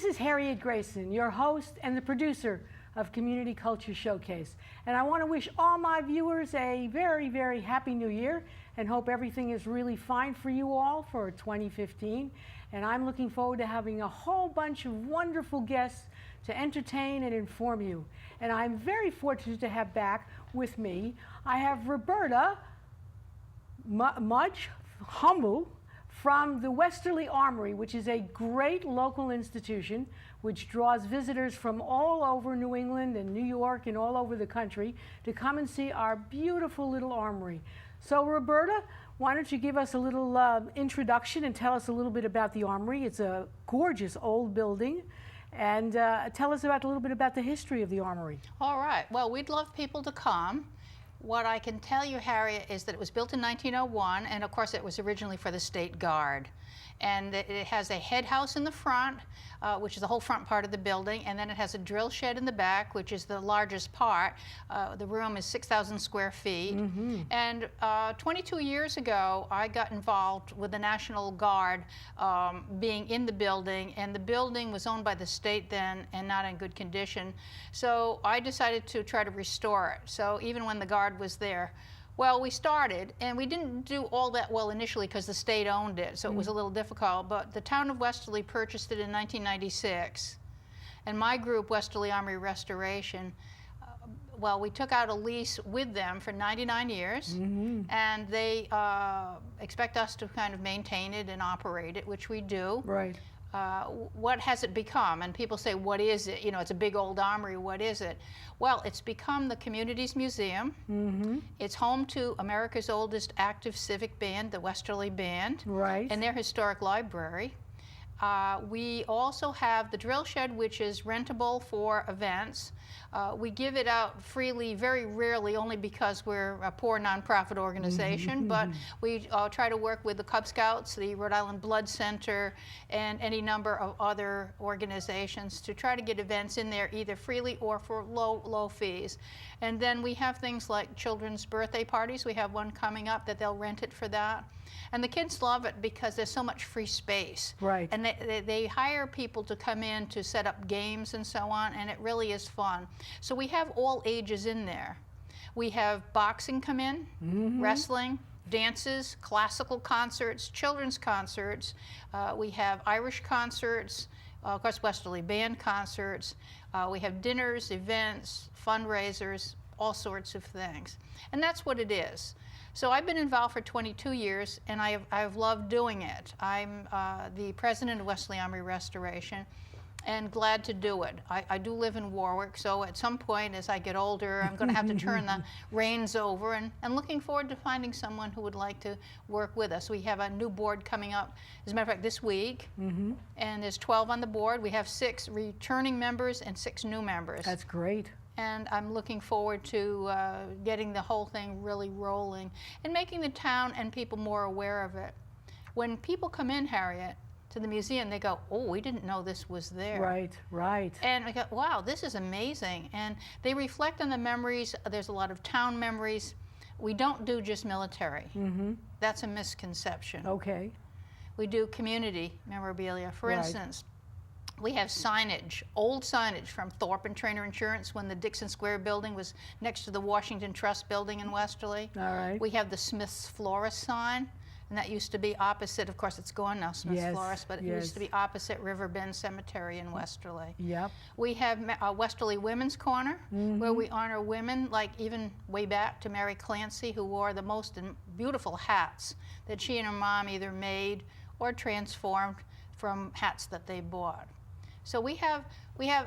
is Harriet Grayson, your host and the producer of Community Culture Showcase. And I want to wish all my viewers a very, very happy new year and hope everything is really fine for you all for 2015. And I'm looking forward to having a whole bunch of wonderful guests to entertain and inform you. And I'm very fortunate to have back with me, I have Roberta Mudge Humble from the Westerly Armory, which is a great local institution which draws visitors from all over New England and New York and all over the country to come and see our beautiful little armory. So Roberta, why don't you give us a little introduction and tell us a little bit about the Armory. It's a gorgeous old building. And tell us a little bit about the history of the Armory. All right. Well, we'd love people to come. What I can tell you, Harriet, is that it was built in 1901, and of course it was originally for the State Guard. And it has a head house in the front, which is the whole front part of the building, and then it has a drill shed in the back, which is the largest part. The room is 6,000 square feet. Mm-hmm. And 22 years ago, I got involved with the National Guard being in the building, and the building was owned by the state then and not in good condition. So I decided to try to restore it. So even when the Guard was there, well, we started, and we didn't do all that well initially because the state owned it, so it was a little difficult, but the town of Westerly purchased it in 1996, and my group, Westerly Armory Restoration, well, we took out a lease with them for 99 years, and they expect us to kind of maintain it and operate it, which we do. Right. What has it become? And people say, what is it? You know, it's a big old armory, what is it? Well, it's become the community's museum. Mm-hmm. It's home to America's oldest active civic band, the Westerly Band, right, and their historic library. We also have the drill shed, which is rentable for events. We give it out freely, very rarely, only because we're a poor nonprofit organization, but we try to work with the Cub Scouts, the Rhode Island Blood Center, and any number of other organizations to try to get events in there either freely or for low fees. And then we have things like children's birthday parties. We have one coming up that they'll rent it for that. And the kids love it because there's so much free space. Right. And they hire people to come in to set up games and so on, and it really is fun. So we have all ages in there. We have boxing come in, wrestling, dances, classical concerts, children's concerts. We have Irish concerts, of course Westerly Band concerts. We have dinners, events, fundraisers, all sorts of things. And that's what it is. So I've been involved for 22 years, and I've loved doing it. I'm the president of Westerly Armory Restoration, and glad to do it. I do live in Warwick, so at some point as I get older, I'm going to have to turn the reins over, and looking forward to finding someone who would like to work with us. We have a new board coming up, as a matter of fact, this week, and there's 12 on the board. We have 6 returning members and 6 new members. That's great. And I'm looking forward to getting the whole thing really rolling and making the town and people more aware of it. When people come in, Harriet, to the museum, they go, oh, we didn't know this was there. Right, right. And I go, wow, this is amazing. And they reflect on the memories. There's a lot of town memories. We don't do just military. That's a misconception. Okay. We do community memorabilia. For instance, we have signage, old signage from Thorpe and Trainer Insurance when the Dixon Square building was next to the Washington Trust building in Westerly. All right. We have the Smith's Florist sign, and that used to be opposite, of course it's gone now, Smith's Florist, but it used to be opposite River Bend Cemetery in Westerly. Yep. We have Westerly Women's Corner, where we honor women, like even way back to Mary Clancy, who wore the most beautiful hats that she and her mom either made or transformed from hats that they bought. So we have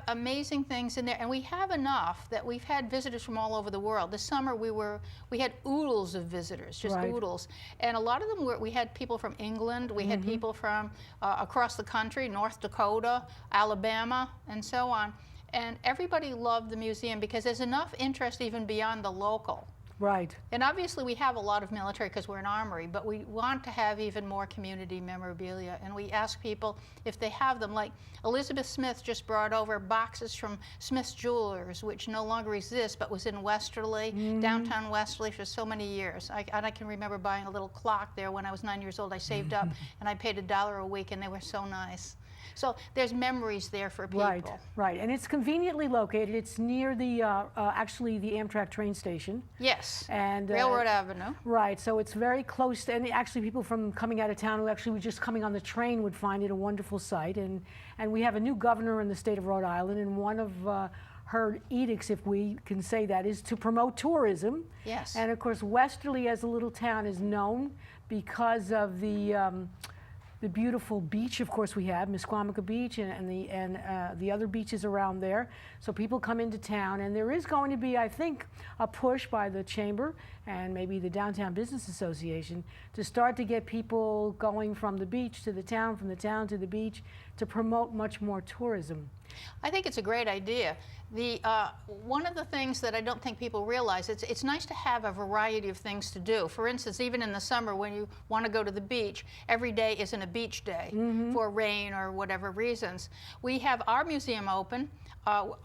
amazing things in there, and we have enough that we've had visitors from all over the world. This summer we had oodles of visitors, just oodles, and a lot of them we had people from England, we had people from across the country, North Dakota, Alabama, and so on. And everybody loved the museum because there's enough interest even beyond the local. Right. And obviously we have a lot of military because we're an armory, but we want to have even more community memorabilia. And we ask people if they have them. Like Elizabeth Smith just brought over boxes from Smith's Jewelers, which no longer exists, but was in Westerly, downtown Westerly for so many years. And I can remember buying a little clock there when I was 9 years old. I saved up and I paid $1 a week, and they were so nice. So there's memories there for people. Right, right. And it's conveniently located. It's near the, actually the Amtrak train station. Yes, And Railroad Avenue. Right, so it's very close to, and actually people from coming out of town who actually were just coming on the train would find it a wonderful site. And we have a new governor in the state of Rhode Island, and one of her edicts, if we can say that, is to promote tourism. Yes. And of course, Westerly as a little town is known because of the beautiful beach, of course, we have Misquamica Beach and the other beaches around there. So people come into town, and there is going to be, I think, a push by the Chamber and maybe the Downtown Business Association to start to get people going from the beach to the town, from the town to the beach, to promote much more tourism. I think it's a great idea. One of the things that I don't think people realize, it's nice to have a variety of things to do. For instance, even in the summer when you want to go to the beach, every day isn't a beach day for rain or whatever reasons. We have our museum open.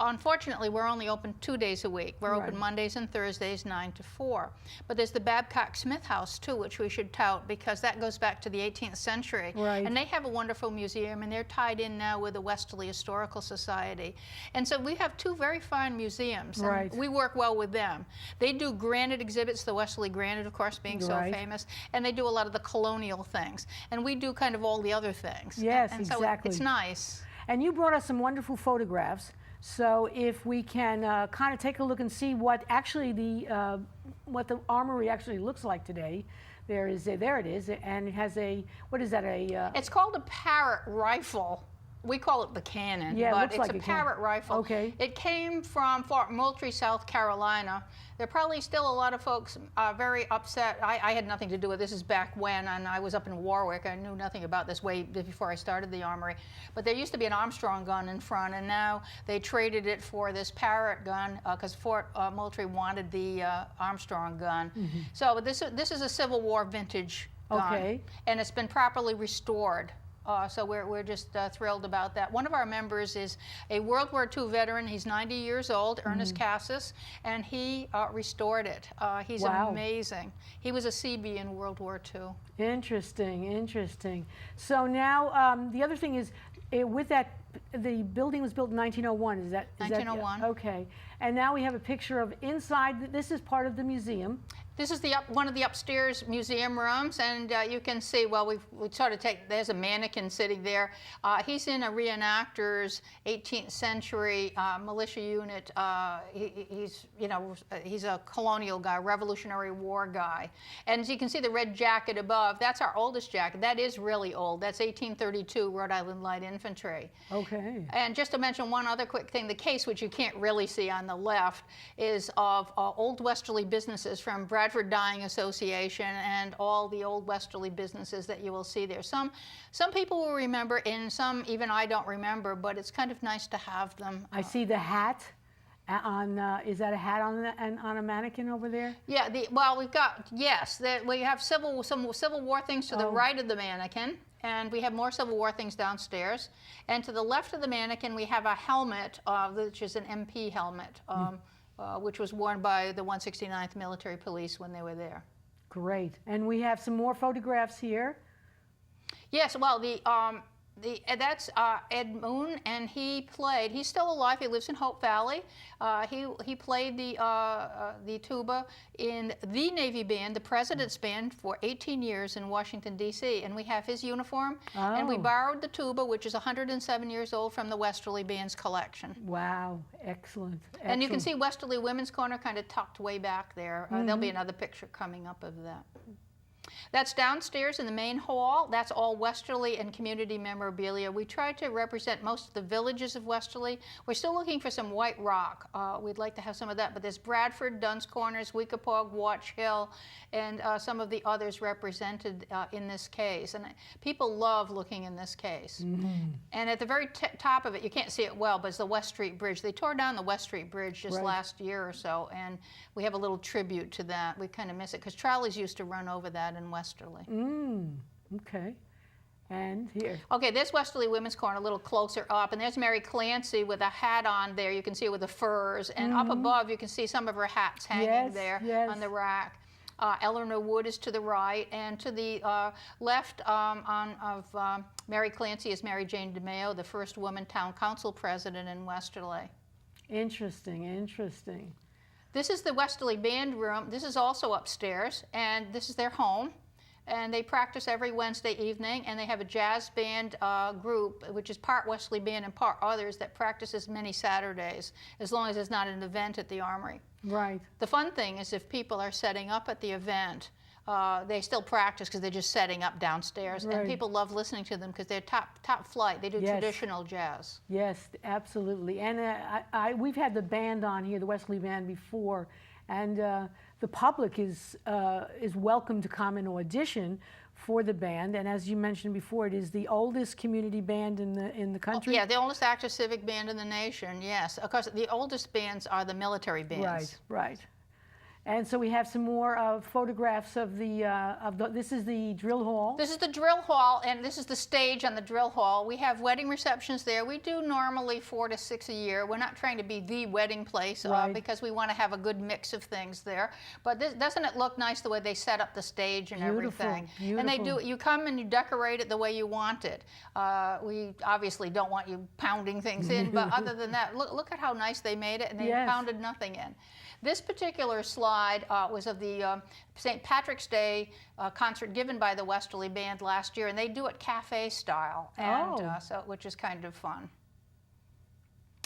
Unfortunately, we're only open 2 days a week. We're open Mondays and Thursdays, 9 to 4. But there's the Babcock Smith House, too, which we should tout because that goes back to the 18th century. Right. And they have a wonderful museum, and they're tied in now with the Westerly Historical Society. And so we have two very fine museums. And Right. we work well with them. They do granite exhibits, the Westerly granite, of course, being so famous. And they do a lot of the colonial things. And we do kind of all the other things. Yes, and exactly. So it's nice. And you brought us some wonderful photographs. So if we can kind of take a look and see what actually what the Armory actually looks like today. There it is, and it has a, what is that, It's called a Parrott rifle. We call it the cannon, Yeah, it but looks it's like a a cannon. Parrott rifle. Okay. It came from Fort Moultrie, South Carolina. There are probably still a lot of folks very upset. I had nothing to do with this. This is back when, and I was up in Warwick. I knew nothing about this way before I started the Armory. But there used to be an Armstrong gun in front, and now they traded it for this Parrott gun because Fort Moultrie wanted the Armstrong gun. So this is a Civil War vintage gun, Okay. and it's been properly restored. So we're just thrilled about that. One of our members is a World War II veteran. He's 90 years old, Ernest Cassis, and he restored it. He's Wow. amazing. He was a CB in World War II. Interesting, interesting. So now the other thing is, with that, the building was built in 1901. Is that 1901. Okay. And now we have a picture of inside. This is part of the museum. This is one of the upstairs museum rooms, and you can see, well, we sort of there's a mannequin sitting there. He's in a reenactor's 18th century militia unit. He's a colonial guy, Revolutionary War guy. And as you can see the red jacket above, that's our oldest jacket. That is really old. That's 1832 Rhode Island Light Infantry. Okay. And just to mention one other quick thing, the case, which you can't really see on the left, is of old Westerly businesses from Bradford Dyeing Association and all the old Westerly businesses that you will see there. Some people will remember, and some even I don't remember, but it's kind of nice to have them. I see the hat on. Is that a hat on a mannequin over there? Yeah. Well, we've got we have some Civil War things to the right of the mannequin. And we have more Civil War things downstairs. And to the left of the mannequin, we have a helmet, which is an MP helmet, which was worn by the 169th Military Police when they were there. Great. And we have some more photographs here. Yes, well, that's Ed Moon, and he's still alive. He lives in Hope Valley. He played the tuba in the Navy Band, the President's Band, for 18 years in Washington, D.C., and we have his uniform. And we borrowed the tuba, which is 107 years old, from the Westerly Band's collection. Wow, excellent. And you can see Westerly Women's Corner kind of tucked way back there. There'll be another picture coming up of that. That's downstairs in the main hall. That's all Westerly and community memorabilia. We tried to represent most of the villages of Westerly. We're still looking for some white rock. We'd like to have some of that, but there's Bradford, Dunn's Corners, Weekapaug, Watch Hill, and some of the others represented in this case. And people love looking in this case. And at the very top of it, you can't see it well, but it's the West Street Bridge. They tore down the West Street Bridge just last year or so, and we have a little tribute to that. We kind of miss it, because trolleys used to run over that in Westerly. Okay. And here. Okay, there's Westerly Women's Corner a little closer up, and there's Mary Clancy with a hat on there. You can see her with the furs, and up above you can see some of her hats hanging there on the rack. Eleanor Wood is to the right, and to the left of Mary Clancy is Mary Jane DeMeo, the first woman town council president in Westerly. Interesting, interesting. This is the Westerly band room. This is also upstairs, and this is their home. And they practice every Wednesday evening, and they have a jazz band group, which is part Westerly band and part others, that practices many Saturdays, as long as it's not an event at the Armory. Right. The fun thing is if people are setting up at the event, they still practice because they're just setting up downstairs, right. and people love listening to them because they're top flight. They do yes. traditional jazz. Yes, absolutely. And we've had the band on here, the Westerly band, before, and the public is welcome to come and audition for the band. And as you mentioned before, it is the oldest community band in the country. Oh, yeah, the oldest active civic band in the nation. Yes, of course. The oldest bands are the military bands. Right, right. And so we have some more photographs of this is the drill hall. This is the drill hall, and this is the stage on the drill hall. We have wedding receptions there. We do normally 4 to 6 a year. We're not trying to be the wedding place right. because we want to have a good mix of things there. But doesn't it look nice the way they set up the stage and beautiful, everything? Beautiful. And they do. You come and you decorate it the way you want it. We obviously don't want you pounding things in, but other than that, look at how nice they made it, and they yes. pounded nothing in. This particular slide was of the St. Patrick's Day concert given by the Westerly Band last year, and they do it cafe style, and which is kind of fun.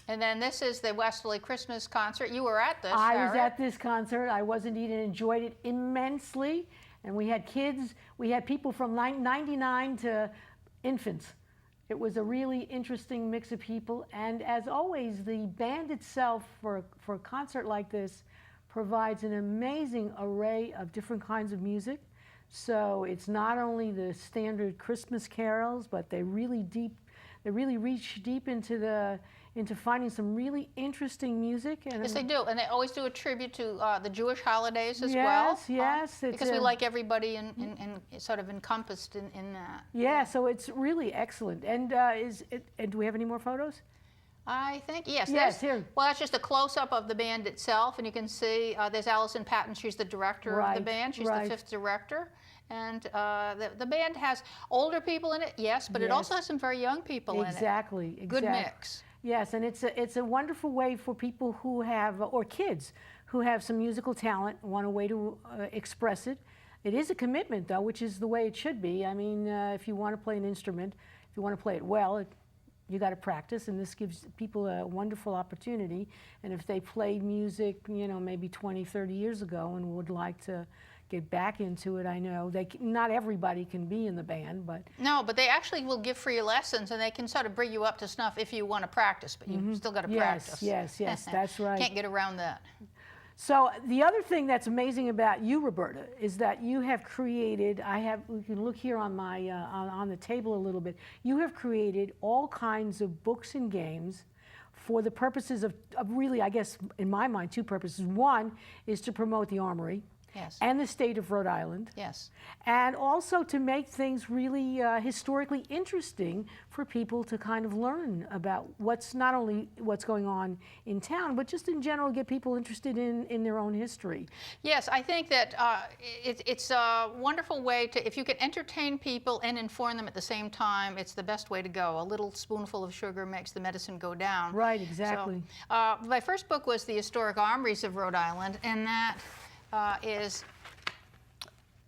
And then this is the Westerly Christmas concert. You were at this, I was Harriet. at this concert. I was indeed, and enjoyed it immensely. And we had kids, we had people from 99 to infants. It was a really interesting mix of people, and as always, the band itself for a concert like this provides an amazing array of different kinds of music. So it's not only the standard Christmas carols, but they really reach deep into finding some really interesting music. And yes, they do, and they always do a tribute to the Jewish holidays as yes, well. Yes, because we like everybody in sort of encompassed in that. Yeah, so it's really excellent. And and do we have any more photos? I think, yes. Yes, here. Well, that's just a close-up of the band itself, and you can see there's Allison Patton. She's the director right, of the band. She's right. the 5th director. And the band has older people in it, yes, but yes. it also has some very young people in it. Exactly. Good mix. Yes, and it's a wonderful way for people who have, or kids who have some musical talent, want a way to express it. It is a commitment, though, which is the way it should be. I mean, if you want to play an instrument, if you want to play it well, you got to practice, and this gives people a wonderful opportunity. And if they played music, you know, maybe 20, 30 years ago and would like to get back into it, I know not everybody can be in the band, but no, but they actually will give free lessons, and they can sort of bring you up to snuff if you want to practice, but you still got to practice. Yes, that's right. Can't get around that. So the other thing that's amazing about you, Roberta, is that you have created, we can look here on my, on the table a little bit, you have created all kinds of books and games for the purposes of really, I guess, in my mind, 2 purposes. One is to promote the Armory. Yes. And the state of Rhode Island. Yes. And also to make things really historically interesting for people to kind of learn about not only what's going on in town, but just in general get people interested in their own history. Yes, I think that it's a wonderful way to, if you can entertain people and inform them at the same time, it's the best way to go. A little spoonful of sugar makes the medicine go down. Right, exactly. So, my first book was The Historic Armories of Rhode Island, and that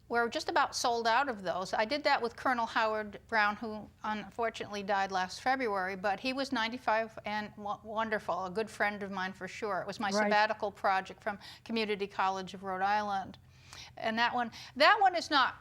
we're just about sold out of those. I did that with Colonel Howard Brown, who unfortunately died last February, but he was 95 and wonderful, a good friend of mine for sure. It was my sabbatical project from Community College of Rhode Island. And that one is not,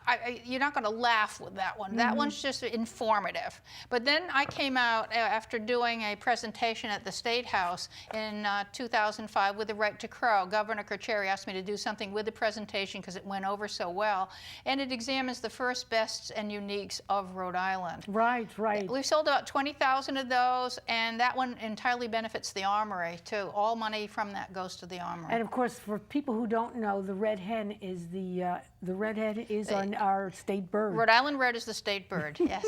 you're not going to laugh with that one. That one's just informative. But then I came out after doing a presentation at the State House in 2005 with The Right to Crow. Governor Carcieri asked me to do something with the presentation because it went over so well. And it examines the first bests and uniques of Rhode Island. Right. We've sold about 20,000 of those, and that one entirely benefits the Armory, too. All money from that goes to the Armory. And of course, for people who don't know, the red hen is the red hen is our state bird. Rhode Island red is the state bird, yes.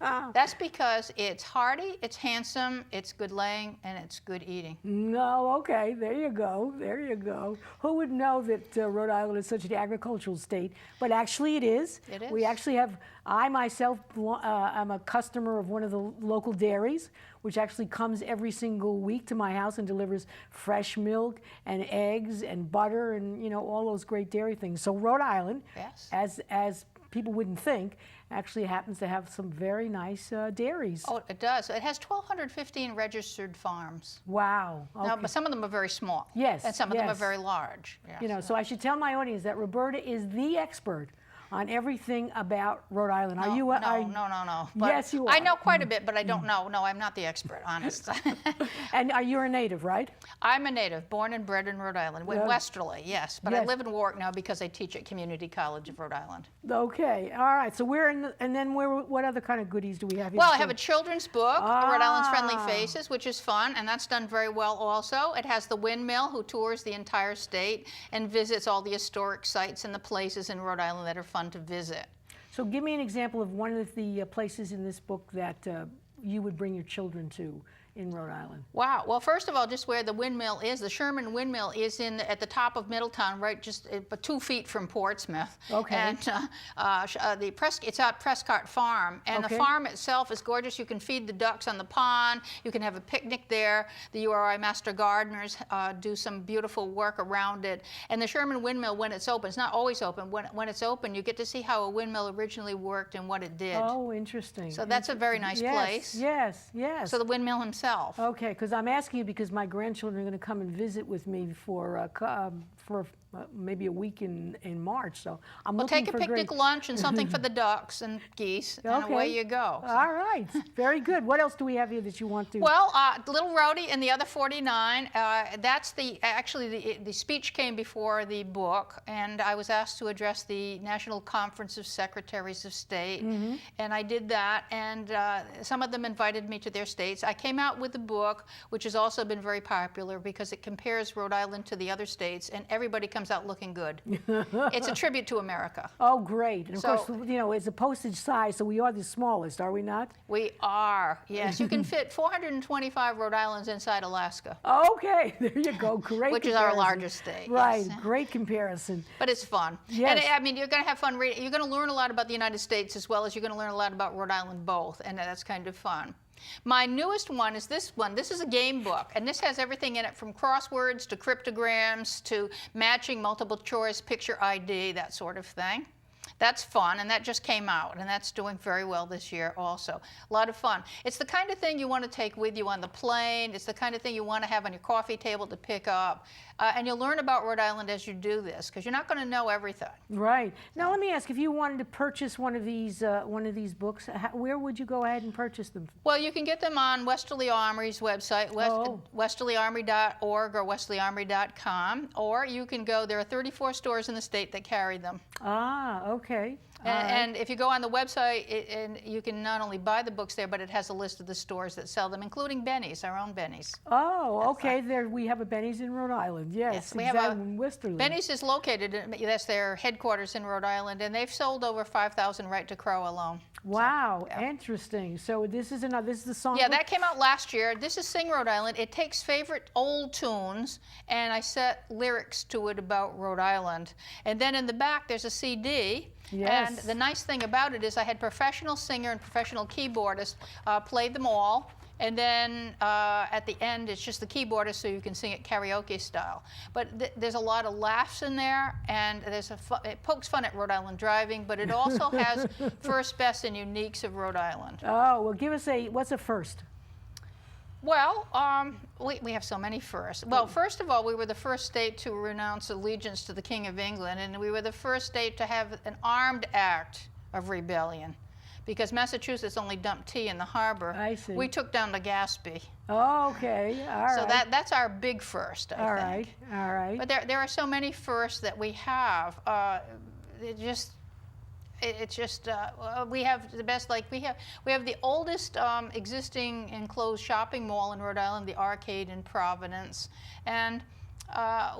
That's because it's hardy, it's handsome, it's good laying, and it's good eating. No, okay, there you go, there you go. Who would know that Rhode Island is such an agricultural state? But actually it is. It is. We actually have, I myself am a customer of one of the local dairies, which actually comes every single week to my house and delivers fresh milk and eggs and butter and, you know, all those great dairy things. So Rhode Island, Yes. as people wouldn't think, actually happens to have some very nice dairies. Oh, it does. It has 1,215 registered farms. Wow. Okay. Now, but some of them are very small. Yes, And some of them are yes. very large. Yes. You know, so I should tell my audience that Roberta is the expert on everything about Rhode Island. Are you? No. But Yes, you are. I know quite a bit, but I don't know. No, I'm not the expert, honest. And are you a native, right? I'm a native, born and bred in Rhode Island, Yeah. Westerly, yes. But I Yes. live in Warwick now because I teach at Community College of Rhode Island. Okay. All right. So we're in, and then what other kind of goodies do we have here? Well, I have a children's book, Rhode Island's Friendly Ah. Faces, which is fun, and that's done very well also. It has the windmill, who tours the entire state and visits all the historic sites and the places in Rhode Island that are fun to visit. So give me an example of one of the places in this book that you would bring your children to in Rhode Island. Wow. Well, first of all, just where the windmill is, the Sherman Windmill is at the top of Middletown, right just 2 feet from Portsmouth. Okay. And it's at Prescott Farm, and Okay. the farm itself is gorgeous. You can feed the ducks on the pond. You can have a picnic there. The URI Master Gardeners do some beautiful work around it. And the Sherman Windmill, when it's open, it's not always open. When it's open, you get to see how a windmill originally worked and what it did. Oh, interesting. So that's a very nice Yes, place. Yes, yes. So the windmill himself. Okay, because I'm asking you because my grandchildren are going to come and visit with me for maybe a week in March. So I'm Well, looking take a for picnic great... lunch and something for the ducks and geese, and away you go. All right, very good. What else do we have here that you want to? Well, Little Rhodey and the Other 49, that's the speech came before the book, and I was asked to address the National Conference of Secretaries of State, and I did that, and some of them invited me to their states. I came out with the book, which has also been very popular because it compares Rhode Island to the other states, and everybody comes out looking good. It's a tribute to America. Oh, great. And of So- course, you know, it's a postage size, so we are the smallest, are we not? We are, yes. You can fit 425 Rhode Islands inside Alaska. Okay, there you go. Great Which is our comparison. largest state, Right, yes. great comparison. But it's fun. Yes. And I mean, you're going to have fun reading. You're going to learn a lot about the United States as well as you're going to learn a lot about Rhode Island both, and that's kind of fun. My newest one is this one. This is a game book, and this has everything in it from crosswords to cryptograms to matching multiple choice, picture ID, that sort of thing. That's fun, and that just came out, and that's doing very well this year also. A lot of fun. It's the kind of thing you want to take with you on the plane. It's the kind of thing you want to have on your coffee table to pick up. And you'll learn about Rhode Island as you do this, because you're not going to know everything. Right. Now, let me ask, if you wanted to purchase one of these books, where would you go ahead and purchase them? Well, you can get them on Westerly Armory's website, westerlyarmory.org or westerlyarmory.com, or you can go, there are 34 stores in the state that carry them. Ah, okay. All right. And if you go on the website, and you can not only buy the books there, but it has a list of the stores that sell them, including Benny's, our own Benny's. Oh, okay. There we have a Benny's in Rhode Island. Yes, we have exactly. In Westerly. Benny's is located, that's their headquarters in Rhode Island, and they've sold over 5,000 right to Crow alone. Wow, interesting. So this is the song. Yeah, that came out last year. This is Sing Rhode Island. It takes favorite old tunes, and I set lyrics to it about Rhode Island. And then in the back, there's a CD. Yes. And the nice thing about it is I had professional singer and professional keyboardist play them all. And then at the end, it's just the keyboardist, so you can sing it karaoke style. But there's a lot of laughs in there, and it pokes fun at Rhode Island driving, but it also has first, best, and uniques of Rhode Island. Oh, well, give us what's a first? Well, we have so many firsts. Well, first of all, we were the first state to renounce allegiance to the King of England, and we were the first state to have an armed act of rebellion. Because Massachusetts only dumped tea in the harbor. I see. We took down the Gaspee. Oh, okay, all right. So that's our big first, I think. All right. But there are so many firsts that we have. We have the best. Like we have the oldest existing enclosed shopping mall in Rhode Island, the Arcade in Providence, and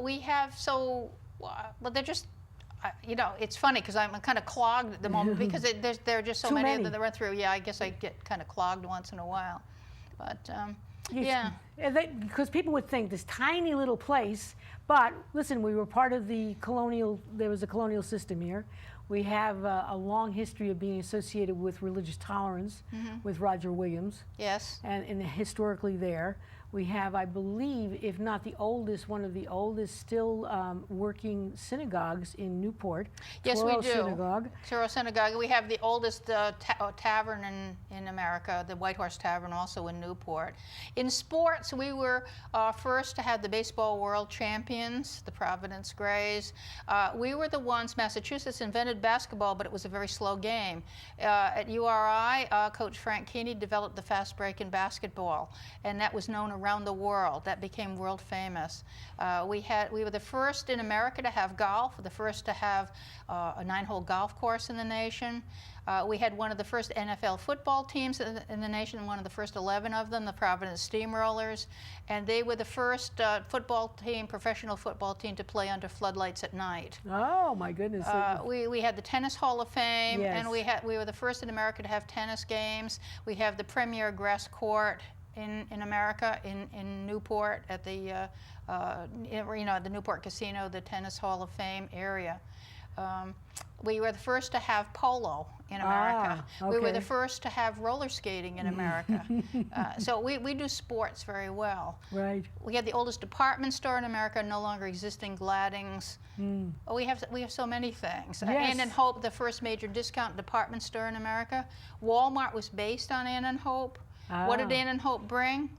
we have but they're just you know, it's funny because I'm kind of clogged at the moment because there are just so many of them that run through. Yeah, I guess I get kind of clogged once in a while. But yeah. Because people would think this tiny little place, but listen, we were part of the colonial, there was a colonial system here. We have a long history of being associated with religious tolerance with Roger Williams. Yes. And historically there. We have, I believe, if not the oldest, one of the oldest still working synagogues in Newport. Yes, we do. Synagogue. Toro Synagogue. We have the oldest tavern in America, the White Horse Tavern, also in Newport. In sports, we were first to have the Baseball World Champions, the Providence Grays. We were the ones, Massachusetts invented basketball, but it was a very slow game. At URI, Coach Frank Keeney developed the fast break in basketball, and that was known around the world. That became world famous. We were the first in America to have golf, the first to have a 9-hole golf course in the nation. We had one of the first NFL football teams in the nation, one of the first 11 of them, the Providence Steamrollers, and they were the first professional football team to play under floodlights at night. Oh my goodness! We had the Tennis Hall of Fame, yes. And we were the first in America to have tennis games. We have the premier grass court in America, in Newport, at the the Newport Casino, the Tennis Hall of Fame area. We were the first to have polo in America. Okay. We were the first to have roller skating in America. So we do sports very well. Right. We had the oldest department store in America, no longer existing, Gladding's. We have so many things. Yes. Ann and Hope, the first major discount department store in America. Walmart was based on Ann and Hope. What did Ann and Hope bring?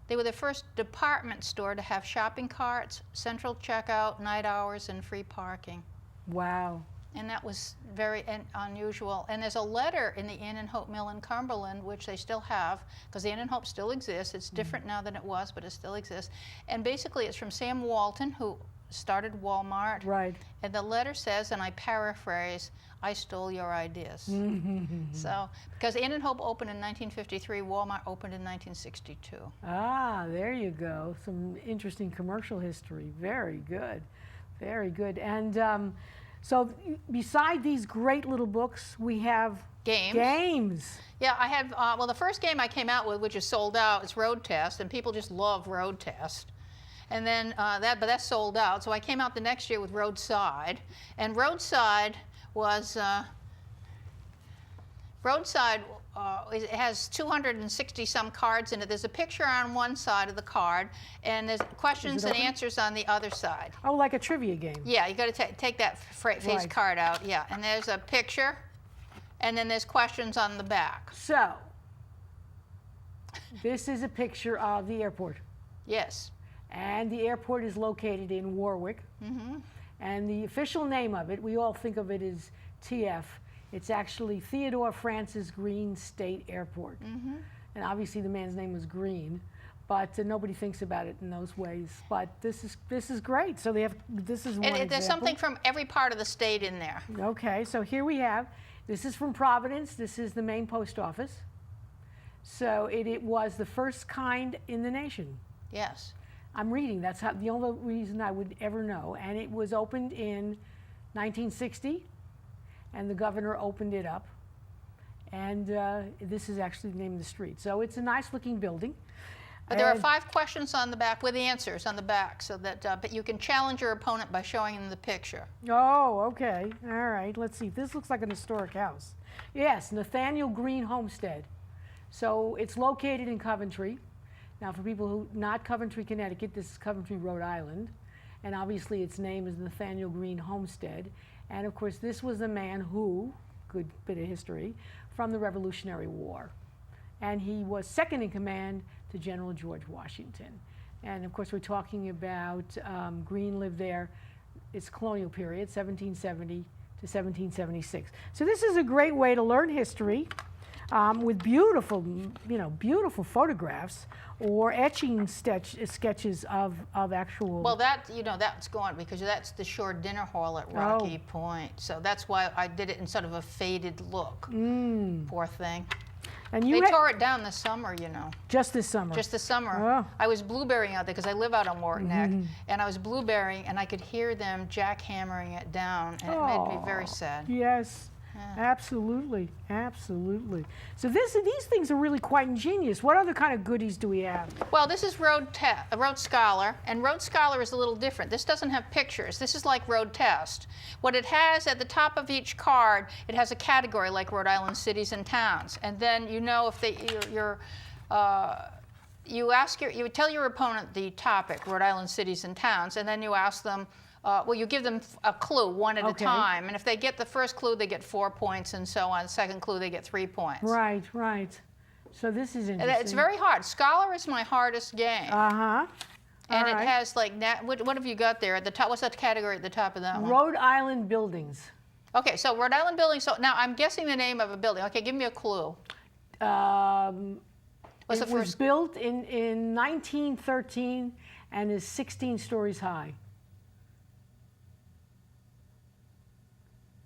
They were the first department store to have shopping carts, central checkout, night hours, and free parking. Wow. And that was very unusual. And there's a letter in the Ann and Hope Mill in Cumberland, which they still have, because the Ann and Hope still exists. It's different now than it was, but it still exists. And basically, it's from Sam Walton, who started Walmart. Right. And the letter says, and I paraphrase, "I stole your ideas." So, because Ann and Hope opened in 1953, Walmart opened in 1962. Ah, there you go. Some interesting commercial history. Very good. Very good. And so beside these great little books, we have games. Yeah, I had, well, the first game I came out with, which is sold out, is Road Test, and people just love Road Test. And then but that's sold out. So I came out the next year with Roadside. And Roadside was, it has 260 some cards in it. There's a picture on one side of the card, and there's questions and answers on the other side. Oh, like a trivia game. Yeah, you got to take that face card out. Yeah, and there's a picture, and then there's questions on the back. So, this is a picture of the airport. Yes. And the airport is located in Warwick. And the official name of it, we all think of it as TF. It's actually Theodore Francis Green State Airport. And obviously the man's name was Green, but nobody thinks about it in those ways. But this is great. So this is one example. There's something from every part of the state in there. Okay, so here we have, this is from Providence. This is the main post office. So it was the first kind in the nation. Yes. I'm reading, that's the only reason I would ever know. And it was opened in 1960. And the governor opened it up, and this is actually the name of the street. So it's a nice-looking building. But there are 5 questions on the back with answers on the back, so that but you can challenge your opponent by showing them the picture. Oh, okay. All right. Let's see. This looks like an historic house. Yes, Nathaniel Green Homestead. So it's located in Coventry. Now, for people who not Coventry, Connecticut, this is Coventry, Rhode Island, and obviously its name is Nathaniel Green Homestead. And of course, this was a man who, good bit of history, from the Revolutionary War. And he was second in command to General George Washington. And of course, we're talking about Green lived there, it's colonial period, 1770 to 1776. So this is a great way to learn history with beautiful, beautiful photographs or etching sketches of actual. Well, that's gone because that's the shore dinner hall at Rocky Point. So that's why I did it in sort of a faded look. Poor thing. And they tore it down this summer, you know. Just this summer? Just this summer. Oh. I was blueberrying out there because I live out on Wharton Neck, and I was blueberrying, and I could hear them jackhammering it down, and it made me very sad. Yes. Absolutely, absolutely. So these things are really quite ingenious. What other kind of goodies do we have? Well, this is Road Scholar, and Road Scholar is a little different. This doesn't have pictures. This is like Road Test. What it has at the top of each card, it has a category like Rhode Island cities and towns, and then you know if you tell your opponent the topic, Rhode Island cities and towns, and then you ask them. Well, you give them a clue one at a time, and if they get the first clue, they get 4 points, and so on. The second clue, they get 3 points. Right, right. So this is interesting. It's very hard. Scholar is my hardest game. Uh-huh. And it has like, what have you got there at the top? What's that category at the top of that one? Rhode Island buildings. Okay, so Rhode Island buildings. So now I'm guessing the name of a building. Okay, give me a clue. What's the It was first? built in 1913 and is 16 stories high.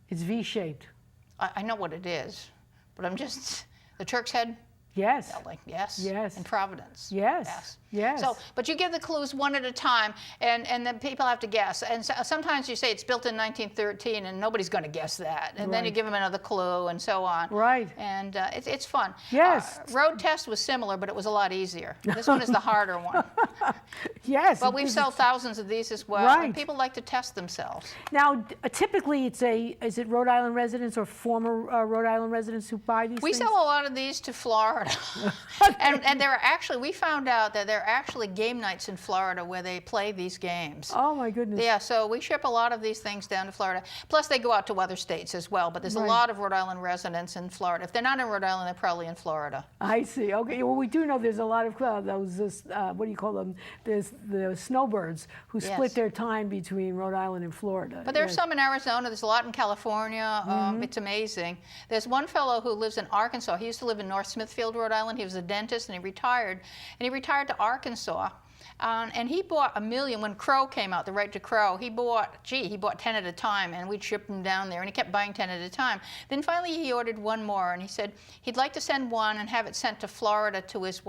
It's V-shaped. I know what it is, but I'm just, the Turk's Head Yes. building, yes? Yes. In Providence. Yes. Yes. So, but you give the clues one at a time, and then people have to guess. And so, sometimes you say it's built in 1913, and nobody's going to guess that. And then you give them another clue, and so on. Right. And it's fun. Yes. Road Test was similar, but it was a lot easier. This one is the harder one. Yes. But we've sold thousands of these as well. Right. And people like to test themselves. Now, typically, is it Rhode Island residents or former Rhode Island residents who buy these We things? sell a lot of these to Florida. and there are actually, we found out that there are actually game nights in Florida where they play these games. Oh, my goodness. Yeah, so we ship a lot of these things down to Florida. Plus, they go out to other states as well, but there's a lot of Rhode Island residents in Florida. If they're not in Rhode Island, they're probably in Florida. I see. Okay. Well, we do know there's a lot of those, what do you call them? There's the snowbirds who split their time between Rhode Island and Florida. But there's some in Arizona. There's a lot in California. It's amazing. There's one fellow who lives in Arkansas. He used to live in North Smithfield, Rhode Island. He was a dentist, and he retired. And he retired to Arkansas. And he bought 1 million when Crow came out, the right to Crow. He bought 10 at a time, and we'd ship them down there. And he kept buying 10 at a time. Then finally he ordered one more, and he said he'd like to send one and have it sent to Florida to his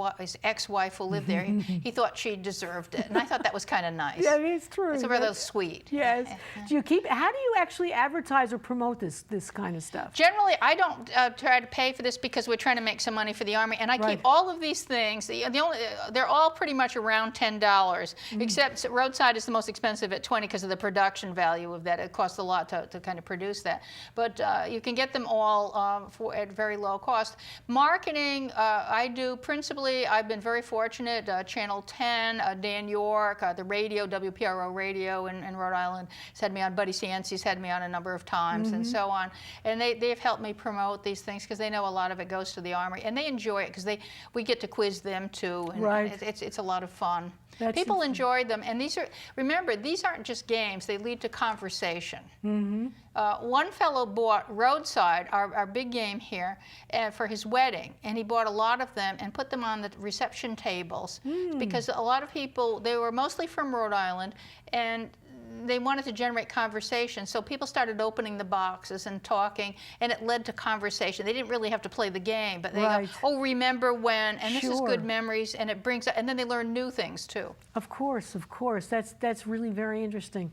ex-wife who lived there. He thought she deserved it, and I thought that was kind of nice. Yeah, it is true. It's rather sweet. Yes. How do you actually advertise or promote this kind of stuff? Generally, I don't try to pay for this because we're trying to make some money for the Army, and I keep all of these things. They're all pretty much around $10, except roadside is the most expensive at $20 because of the production value of that. It costs a lot to kind of produce that, but you can get them all at very low cost. Marketing, I do principally. I've been very fortunate. Channel 10, Dan York, the radio, WPRO radio in Rhode Island has had me on. Buddy Cianci's had me on a number of times, and so on. And they've helped me promote these things because they know a lot of it goes to the Armory, and they enjoy it because we get to quiz them too. And it's a lot of fun. People enjoyed them, and remember, these aren't just games, they lead to conversation. One fellow bought Roadside, our big game here, for his wedding, and he bought a lot of them and put them on the reception tables because a lot of people, they were mostly from Rhode Island, and they wanted to generate conversation, so people started opening the boxes and talking, and it led to conversation. They didn't really have to play the game, but they go, oh, remember when, and this is good memories, and it brings, and then they learn new things too. Of course, that's really very interesting.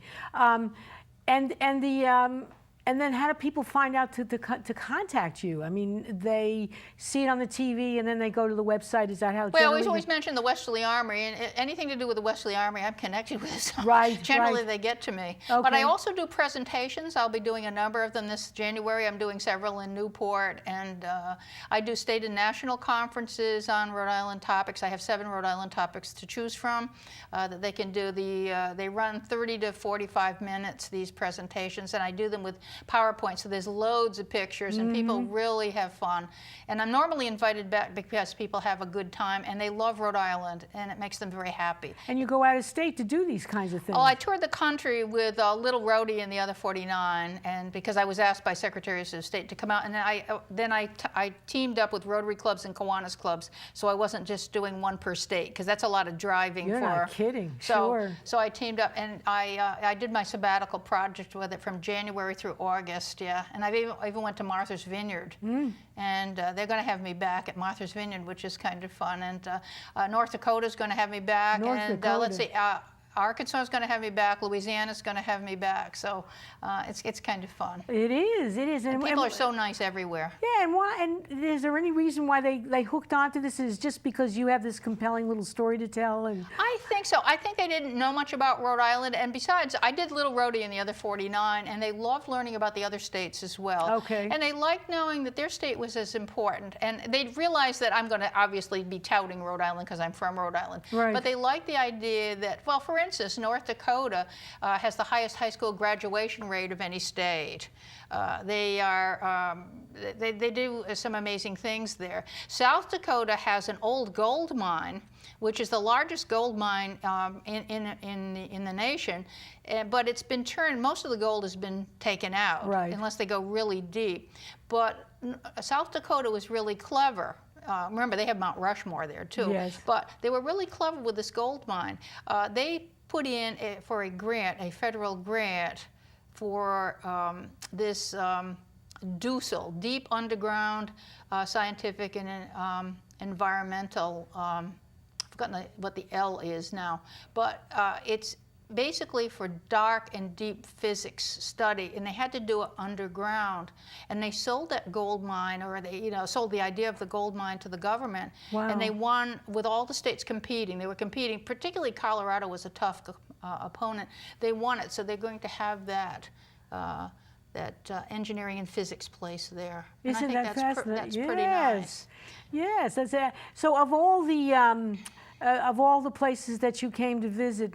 And then how do people find out to contact you? I mean, they see it on the TV and then they go to the website. Is that how? Well, we always mention the Westerly Armory, and anything to do with the Westerly Armory, I'm connected with. So generally, they get to me. Okay. But I also do presentations. I'll be doing a number of them this January. I'm doing several in Newport, and I do state and national conferences on Rhode Island topics. I have 7 Rhode Island topics to choose from that they can do. They run 30 to 45 minutes, these presentations, and I do them with PowerPoint, so there's loads of pictures, and people really have fun. And I'm normally invited back because people have a good time, and they love Rhode Island, and it makes them very happy. And you go out of state to do these kinds of things. Oh, I toured the country with Little Rhodey and the other 49, and because I was asked by Secretaries of State to come out, and then I teamed up with Rotary clubs and Kiwanis clubs, so I wasn't just doing one per state, because that's a lot of driving. You're not kidding. So I teamed up, and I did my sabbatical project with it from January through August, yeah. And I even went to Martha's Vineyard. And they're going to have me back at Martha's Vineyard, which is kind of fun. And North Dakota's going to have me back. Let's see, Arkansas is going to have me back. Louisiana's going to have me back. So it's kind of fun. It is. It is. And people are so nice everywhere. Yeah. And is there any reason why they hooked onto this? Is just because you have this compelling little story to tell? And I think so. I think they didn't know much about Rhode Island. And besides, I did Little Rhodey in the other 49, and they loved learning about the other states as well. Okay. And they liked knowing that their state was as important. And they realized that I'm going to obviously be touting Rhode Island because I'm from Rhode Island. Right. But they liked the idea that, well, for instance, North Dakota has the highest high school graduation rate of any state. They do some amazing things there. South Dakota has an old gold mine, which is the largest gold mine in the nation, but it's been turned. Most of the gold has been taken out, right, unless they go really deep. But South Dakota was really clever. Remember, they have Mount Rushmore there too. Yes. But they were really clever with this gold mine. They put in for a grant, a federal grant, for this DUSEL, Deep Underground Scientific and Environmental, I've forgotten what the L is now, but it's basically for dark and deep physics study, and they had to do it underground. And they sold that gold mine, or they sold the idea of the gold mine to the government. Wow. And they won with all the states competing. They were competing, particularly Colorado was a tough opponent. They won it, so they're going to have that engineering and physics place there. Isn't and I that think fascinating? that's pretty nice. Yes, that's it. So of all the places that you came to visit,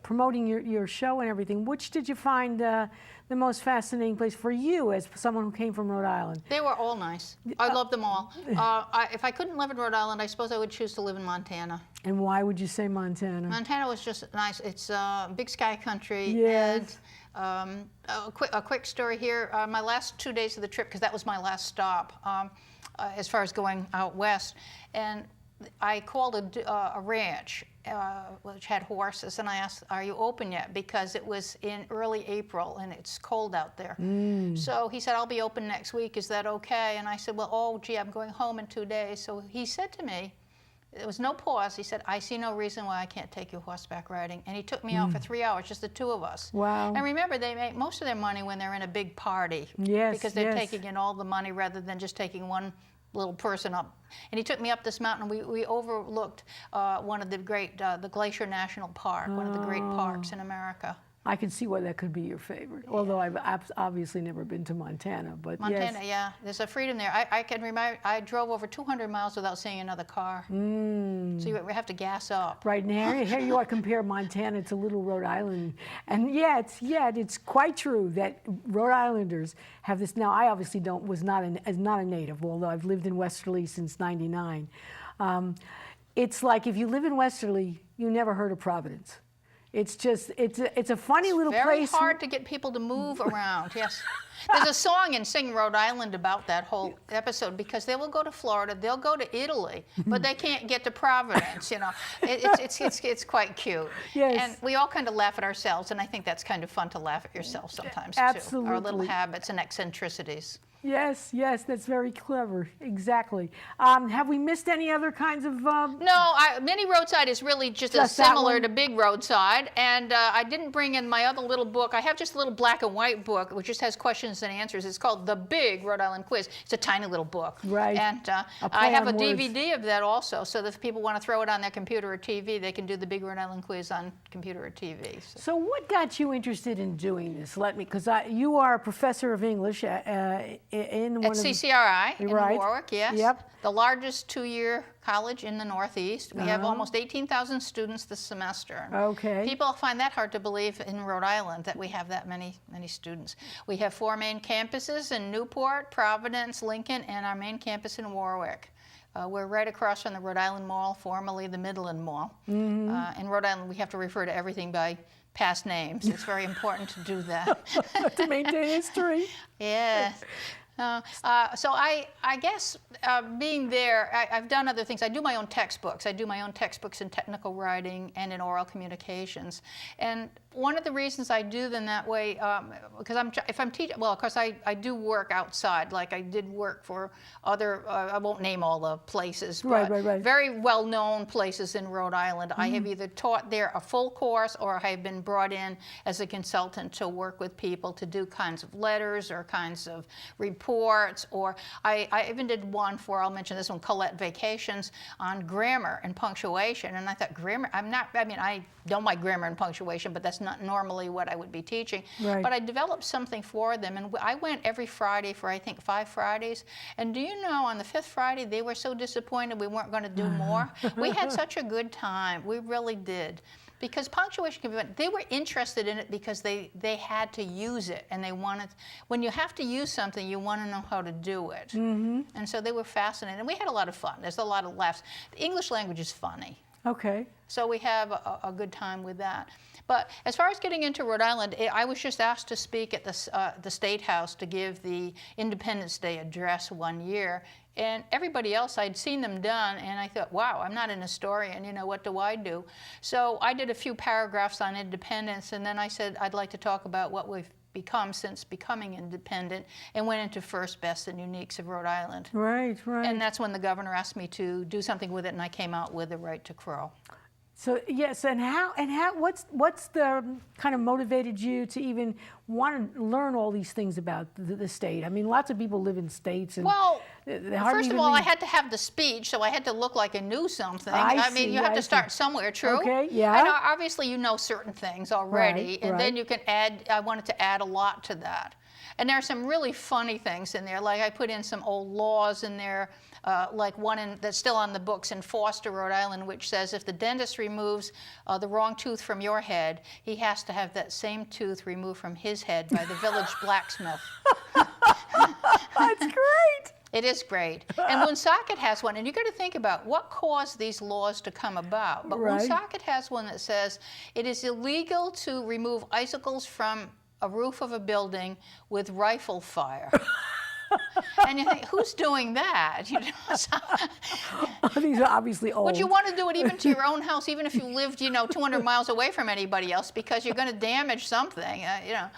promoting your show and everything, which did you find the most fascinating place for you as someone who came from Rhode Island? They were all nice. I loved them all. If I couldn't live in Rhode Island, I suppose I would choose to live in Montana. And why would you say Montana? Montana was just nice. It's big sky country. Yes. And a quick story here. My last 2 days of the trip, because that was my last stop as far as going out west, and I called a ranch which had horses, and I asked, "Are you open yet?" Because it was in early April and it's cold out there. So he said, "I'll be open next week. Is that okay?" And I said, "Well, oh gee, I'm going home in 2 days." So he said to me, there was no pause. He said, "I see no reason why I can't take you horseback riding." And he took me out for 3 hours, just the two of us. Wow. And remember, they make most of their money when they're in a big party. Yes, because they're yes. taking in all the money rather than just taking one little person up. And he took me up this mountain. We overlooked one of the great, the Glacier National Park, one of the great parks in America. I can see why that could be your favorite. Yeah. Although I've obviously never been to Montana, but Montana, yes. yeah, there's a freedom there. I can remember I drove over 200 miles without seeing another car. So you have to gas up. Right, and here you are, compare Montana to Little Rhode Island, and it's quite true that Rhode Islanders have this. Now, I obviously was not a native, although I've lived in Westerly since '99. It's like if you live in Westerly, you never heard of Providence. It's just, it's a funny little place. Very hard to get people to move around, yes. There's a song in Sing Rhode Island about that whole episode, because they will go to Florida, they'll go to Italy, but they can't get to Providence, It's quite cute. Yes. And we all kind of laugh at ourselves, and I think that's kind of fun to laugh at yourself sometimes, Absolutely. too. Our little habits and eccentricities. Yes, that's very clever. Exactly. Have we missed any other kinds of? No, Mini Roadside is really just similar to Big Roadside, and I didn't bring in my other little book. I have just a little black and white book, which just has questions and answers. It's called The Big Rhode Island Quiz. It's a tiny little book. Right. And I have a DVD of that also, so that if people want to throw it on their computer or TV, they can do the Big Rhode Island Quiz on computer or TV. So what got you interested in doing this? Because you are a professor of English at CCRI in right. Warwick, yes. Yep. The largest two-year college in the Northeast. We have almost 18,000 students this semester. Okay. People find that hard to believe in Rhode Island, that we have that many students. We have 4 main campuses in Newport, Providence, Lincoln, and our main campus in Warwick. We're right across from the Rhode Island Mall, formerly the Midland Mall. In Rhode Island, we have to refer to everything by past names. It's very important to do that. To maintain history. Yes. So I guess being there, I've done other things. I do my own textbooks. I do my own textbooks in technical writing and in oral communications. And one of the reasons I do them that way, because if I'm teaching, well, of course I do work outside. Like I did work for other, I won't name all the places, but very well-known places in Rhode Island. I have either taught there a full course or I have been brought in as a consultant to work with people to do kinds of letters or kinds of reports, or I even did one for, I'll mention this one, Colette Vacations, on grammar and punctuation. And I thought, grammar, I mean, I know my grammar and punctuation, but that's not normally what I would be teaching. Right. But I developed something for them, and I went every Friday for, I think, 5 Fridays. And do you know, on the 5th Friday, they were so disappointed we weren't going to do more. We had such a good time. We really did. Because punctuation can be, they were interested in it because they had to use it, and they wanted, when you have to use something, you want to know how to do it. And so they were fascinated, and we had a lot of fun. There's a lot of laughs. The English language is funny. Okay. So we have a good time with that. But as far as getting into Rhode Island, I was just asked to speak at the State House to give the Independence Day address one year. And everybody else, I'd seen them done, and I thought, wow, I'm not an historian, you know, what do I do? So I did a few paragraphs on independence, and then I said I'd like to talk about what we've become since becoming independent, and went into first, best, and uniques of Rhode Island. Right, right. And that's when the governor asked me to do something with it, and I came out with the right to crow. So yes, and what's the kind of motivated you to even want to learn all these things about the state? I mean, lots of people live in states, and well, they hardly first of even all, I read. had to have the speech, so I had to look like I knew something. I mean, see, you have I to see. start somewhere, true? Okay, yeah. And obviously, you know certain things already, Right, and right. then you can add. I wanted to add a lot to that. And there are some really funny things in there. Like I put in some old laws in there, like one that's still on the books in Foster, Rhode Island, which says if the dentist removes the wrong tooth from your head, he has to have that same tooth removed from his head by the village blacksmith. That's great. It is great. And Woonsocket has one, and you got to think about what caused these laws to come about. But Right. Woonsocket has one that says it is illegal to remove icicles from a roof of a building with rifle fire. And you think, who's doing that? You know, so, These are obviously old. would you want to do it even to your own house, even if you lived, you know, 200 miles away from anybody else, because you're going to damage something, you know.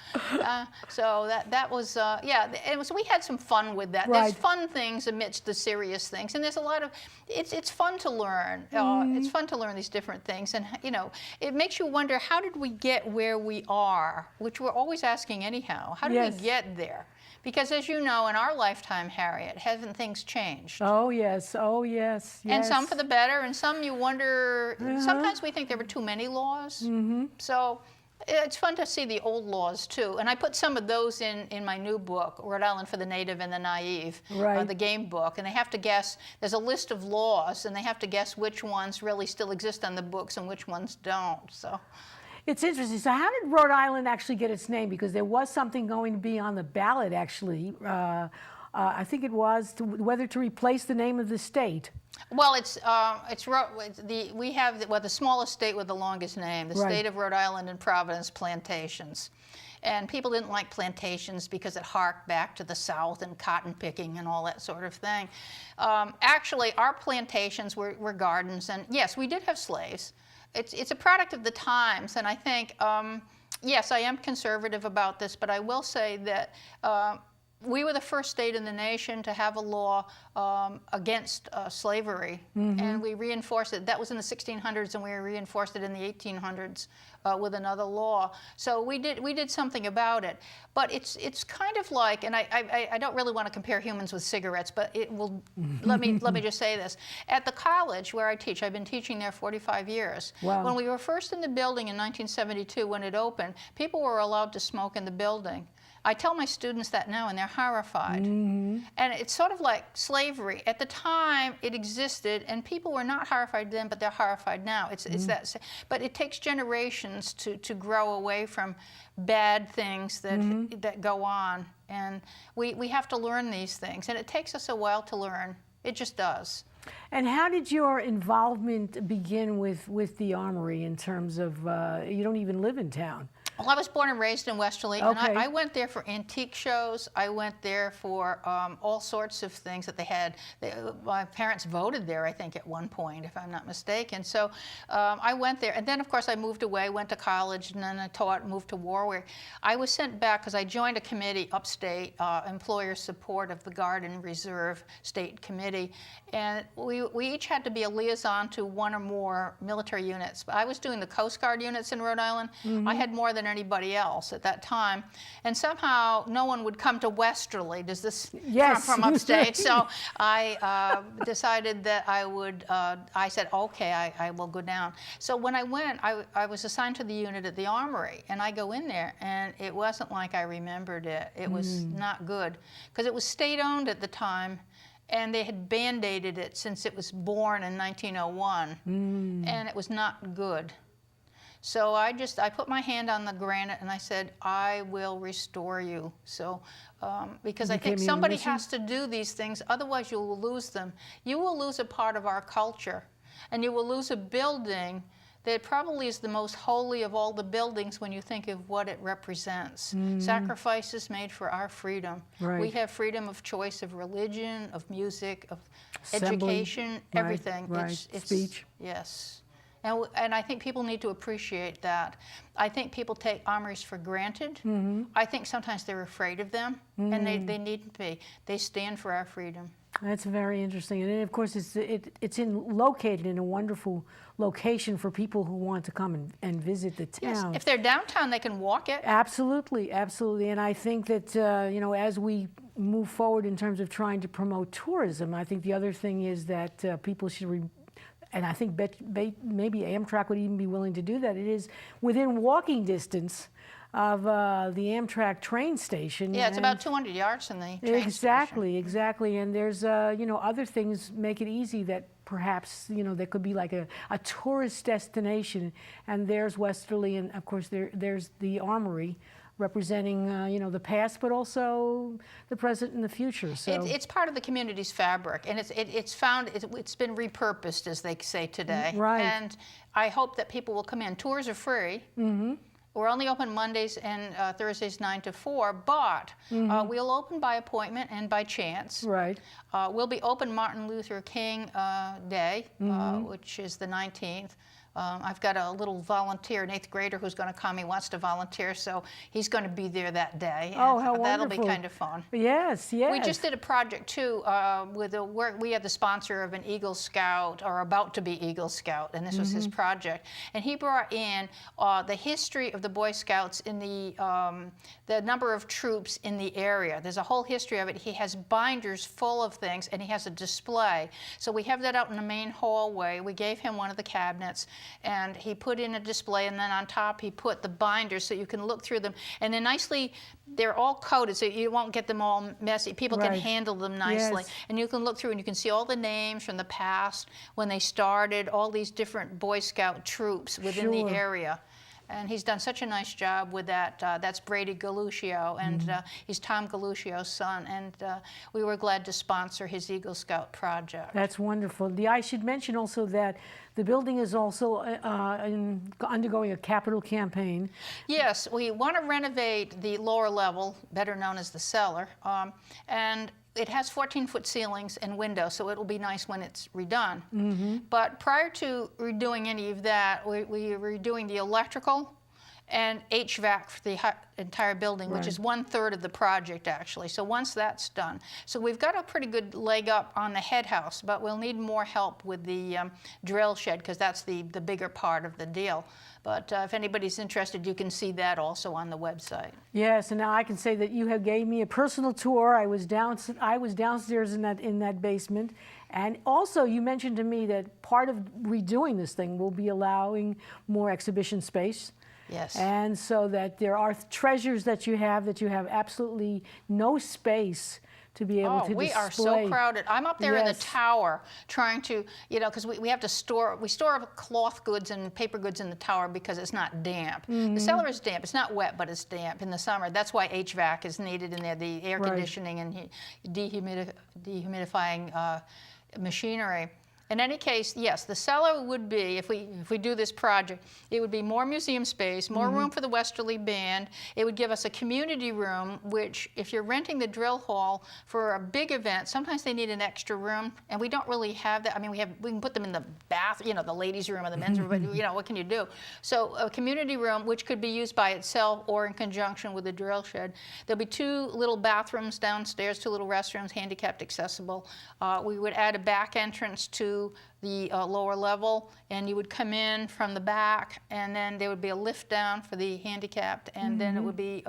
So that was, yeah, it was, we had some fun with that. Right. There's fun things amidst the serious things, and there's a lot of, it's fun to learn. It's fun to learn these different things, and, you know, it makes you wonder, how did we get where we are, which we're always asking anyhow. How did Yes. we get there? Because as you know, in our lifetime, Harriet, haven't things changed? Oh yes, oh yes, yes. And some for the better, and some you wonder, sometimes we think there were too many laws. So it's fun to see the old laws too. And I put some of those in my new book, Rhode Island for the Native and the Naive, Right. the game book. And they have to guess, there's a list of laws, and they have to guess which ones really still exist on the books and which ones don't. So. It's interesting. So how did Rhode Island actually get its name? Because there was something going to be on the ballot, actually. I think it was whether to replace the name of the state. Well, we have the smallest state with the longest name, the Right. state of Rhode Island and Providence Plantations. And people didn't like plantations because it harked back to the South and cotton picking and all that sort of thing. Actually, our plantations were gardens, and yes, we did have slaves. It's a product of the times, and I think, yes, I am conservative about this, but I will say that we were the first state in the nation to have a law against slavery, and we reinforced it. That was in the 1600s, and we reinforced it in the 1800s with another law. So we did something about it. But it's kind of like, and I don't really want to compare humans with cigarettes, but it will. let me just say this: at the college where I teach, I've been teaching there 45 years. Wow. When we were first in the building in 1972, when it opened, people were allowed to smoke in the building. I tell my students that now, and they're horrified. And it's sort of like slavery. At the time, it existed, and people were not horrified then, but they're horrified now. It's that. But it takes generations to grow away from bad things that go on, and we have to learn these things, and it takes us a while to learn. It just does. And how did your involvement begin with the Armory in terms of, you don't even live in town? Well, I was born and raised in Westerly, and Okay. I went there for antique shows. I went there for all sorts of things that they had. My parents voted there, I think, at one point, if I'm not mistaken. So I went there, and then, of course, I moved away, went to college, and then I taught, moved to Warwick. I was sent back because I joined a committee upstate, employer support of the Guard and Reserve State Committee, and we each had to be a liaison to one or more military units. But I was doing the Coast Guard units in Rhode Island. I had more than anybody else at that time, and somehow no one would come to Westerly. Does this Yes. come from upstate? So I decided that I would, I said, okay, I will go down. So when I went, I was assigned to the unit at the Armory, and I go in there, and it wasn't like I remembered it. It was not good, because it was state-owned at the time, and they had band-aided it since it was born in 1901, and it was not good. So I put my hand on the granite and I said, I will restore you. So, because I think somebody has to do these things, otherwise you will lose them. You will lose a part of our culture, and you will lose a building that probably is the most holy of all the buildings when you think of what it represents. Sacrifices made for our freedom. Right. We have freedom of choice of religion, of music, of Assembly. education, everything. Right. Speech. Yes. And I think people need to appreciate that. I think people take armories for granted. I think sometimes they're afraid of them, and they need to be. They stand for our freedom. That's very interesting, and of course it's located in a wonderful location for people who want to come and visit the town. Yes, if they're downtown, they can walk it. Absolutely, absolutely, and I think that you know, as we move forward in terms of trying to promote tourism, I think the other thing is that people should. And I think maybe Amtrak would even be willing to do that. It is within walking distance of the Amtrak train station. Yeah, it's about 200 yards from the train station. Exactly. And there's, you know, other things make it easy that perhaps, you know, there could be like a tourist destination. And there's Westerly, and of course there's the Armory, representing, you know, the past, but also the present and the future. So it's part of the community's fabric, and it's been repurposed, as they say today. Right. And I hope that people will come in. Tours are free. We're only open Mondays and Thursdays 9 to 4, but we'll open by appointment and by chance. Right. We'll be open Martin Luther King Day, which is the 19th. I've got a little volunteer, an 8th grader, who's going to come. He wants to volunteer, so he's going to be there that day. Oh, how That'll wonderful. be kind of fun. Yes, yes. We just did a project, too, with we had the sponsor of an Eagle Scout, or about to be Eagle Scout, and this was his project. And he brought in the history of the Boy Scouts in the number of troops in the area. There's a whole history of it. He has binders full of things, and he has a display. So we have that out in the main hallway. We gave him one of the cabinets, and he put in a display, and then on top he put the binders so you can look through them. And they're nicely, they're all coded so you won't get them all messy. People can handle them nicely. Yes. And you can look through and you can see all the names from the past, when they started, all these different Boy Scout troops within the area. And he's done such a nice job with that. That's Brady Galuccio, and he's Tom Galuccio's son. And we were glad to sponsor his Eagle Scout project. That's wonderful. I should mention also that the building is also undergoing a capital campaign. Yes, we want to renovate the lower level, better known as the cellar, and it has 14-foot ceilings and windows, so it'll be nice when it's redone. But prior to redoing any of that, we were redoing the electrical and HVAC for the entire building, which is 1/3 of the project, actually. So once that's done. So we've got a pretty good leg up on the head house, but we'll need more help with the drill shed, because that's the bigger part of the deal. But if anybody's interested, you can see that also on the website. Yes, and now I can say that you have gave me a personal tour. I was downstairs in that basement, and also you mentioned to me that part of redoing this thing will be allowing more exhibition space. Yes. And so that there are treasures that you have absolutely no space to be able to display. We are so crowded. I'm up there in the tower trying to, you know, because we have to store cloth goods and paper goods in the tower because it's not damp. The cellar is damp. It's not wet, but it's damp in the summer. That's why HVAC is needed in there, the air conditioning and dehumidifying machinery. In any case, yes, the cellar would be, if we do this project, it would be more museum space, more room for the Westerly Band. It would give us a community room, which if you're renting the drill hall for a big event, sometimes they need an extra room, and we don't really have that. I mean, we can put them in the bath, you know, the ladies' room or the men's room, but you know, what can you do? So a community room, which could be used by itself or in conjunction with the drill shed. There'll be 2 little bathrooms downstairs, 2 little restrooms, handicapped accessible. We would add a back entrance to the lower level, and you would come in from the back, and then there would be a lift down for the handicapped, and then it would be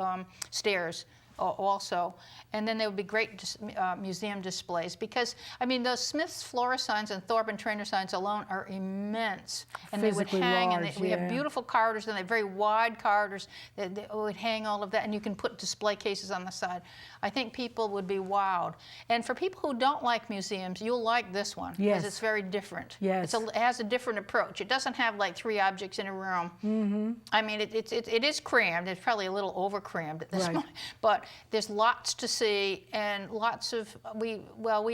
stairs also. And then there would be great museum displays, because, I mean, those Smith's Flora signs and Thorpe and Trainer signs alone are immense. And Physically they would hang, large, and we have beautiful corridors, and they're very wide corridors that would hang all of that, and you can put display cases on the side. I think people would be wowed. And for people who don't like museums, you'll like this one, because it's very different. Yes. It has a different approach. It doesn't have like 3 objects in a room. I mean, it is crammed. It's probably a little over crammed at this point, but there's lots to see, and lots of, we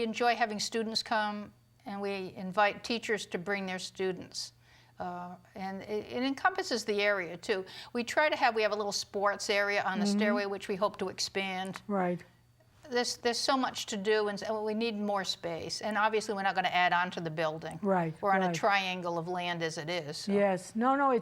enjoy having students come, and we invite teachers to bring their students. And it encompasses the area too. We have a little sports area on the stairway, which we hope to expand. Right. There's so much to do, and we need more space. And obviously, we're not going to add on to the building. Right. We're on a triangle of land as it is. So. Yes. No.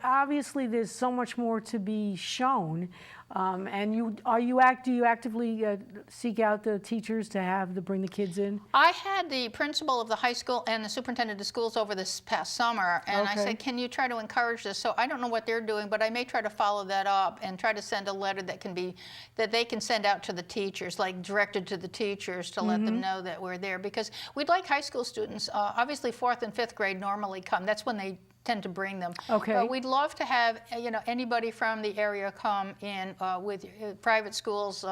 Obviously, there's so much more to be shown. And do you actively seek out the teachers to bring the kids in? I had the principal of the high school and the superintendent of schools over this past summer, and I said, can you try to encourage this? So I don't know what they're doing, but I may try to follow that up and try to send a letter that they can send out to the teachers, like directed to the teachers, to let them know that we're there, because we'd like high school students. Obviously, 4th and 5th grade normally come. That's when they tend to bring them. Okay. But we'd love to have anybody from the area come in with private schools,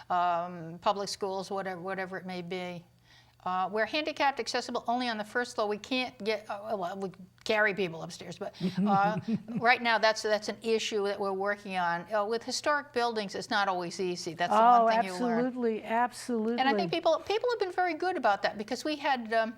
public schools, whatever it may be. We're handicapped accessible only on the 1st floor. We can't get, we carry people upstairs, but right now that's an issue that we're working on. With historic buildings, it's not always easy. That's the one thing you learn. Absolutely. And I think people have been very good about that, because we had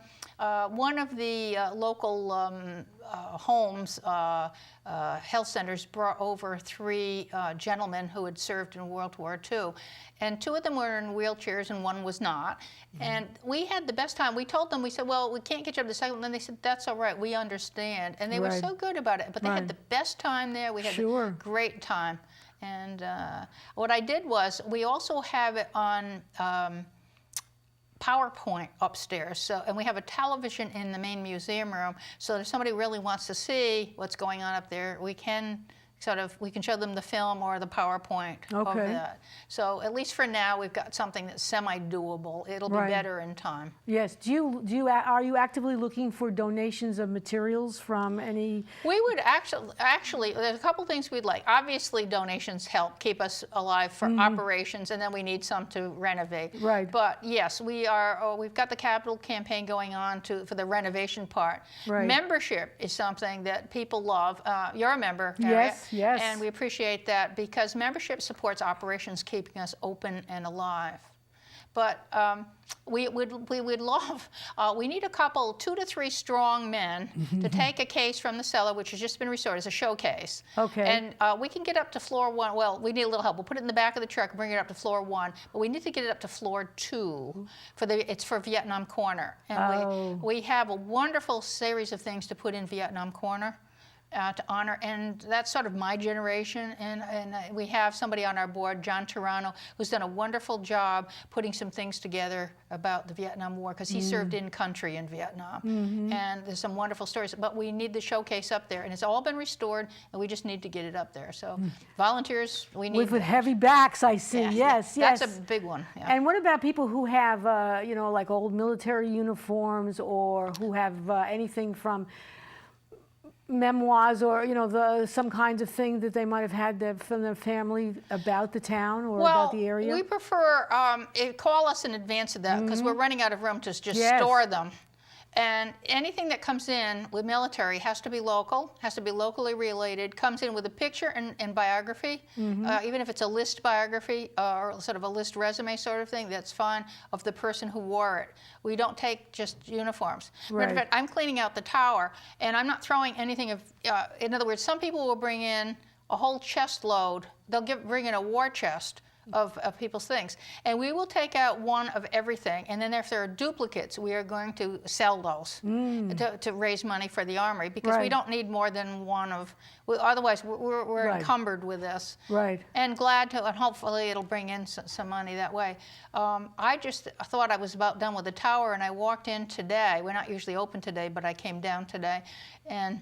one of the local homes, health centers, brought over 3 gentlemen who had served in World War II. And 2 of them were in wheelchairs and 1 was not. And we had the best time. We told them, we said, well, we can't get you up to the 2nd. And then they said, that's all right, we understand. And they were so good about it. But they had the best time there. We had a great time. And what I did was, we also have it on PowerPoint upstairs, and we have a television in the main museum room, so if somebody really wants to see what's going on up there, we can show them the film or the PowerPoint of that. So at least for now, we've got something that's semi-doable. It'll be better in time. Yes. Are you actively looking for donations of materials from any? We would actually, there's a couple things we'd like. Obviously, donations help keep us alive for operations, and then we need some to renovate. Right. But yes, we've got the capital campaign going on for the renovation part. Right. Membership is something that people love. You're a member, Harriet. Yes. And we appreciate that, because membership supports operations keeping us open and alive. But we would love, we need a couple, 2 to 3 strong men to take a case from the cellar, which has just been restored as a showcase. Okay. And we can get up to floor 1. Well, we need a little help. We'll put it in the back of the truck and bring it up to floor 1. But we need to get it up to floor 2. It's for Vietnam Corner. And we have a wonderful series of things to put in Vietnam Corner. To honor, and that's sort of my generation, and we have somebody on our board, John Turano, who's done a wonderful job putting some things together about the Vietnam War, because he served in country in Vietnam, and there's some wonderful stories, but we need the showcase up there, and it's all been restored, and we just need to get it up there. So volunteers, we need with heavy backs, I see. Yes. That's a big one. Yeah. And what about people who have like old military uniforms, or who have anything from memoirs, or some kinds of thing that they might have had from their family about the town or about the area? We prefer call us in advance of that, because we're running out of room to just store them. And anything that comes in with military has to be local, has to be locally related, comes in with a picture and biography, even if it's a list biography or sort of a list resume sort of thing, that's fine, of the person who wore it. We don't take just uniforms. Right. In fact, I'm cleaning out the tower, and I'm not throwing anything of, in other words, some people will bring in a whole chest load. They'll bring in a war chest of people's things. And we will take out one of everything. And then if there are duplicates, we are going to sell those to raise money for the Armory, because we don't need more than one of, otherwise we're encumbered with this. Right. And glad to, and hopefully it'll bring in some money that way. I just thought I was about done with the tower, and I walked in today. We're not usually open today, but I came down today. And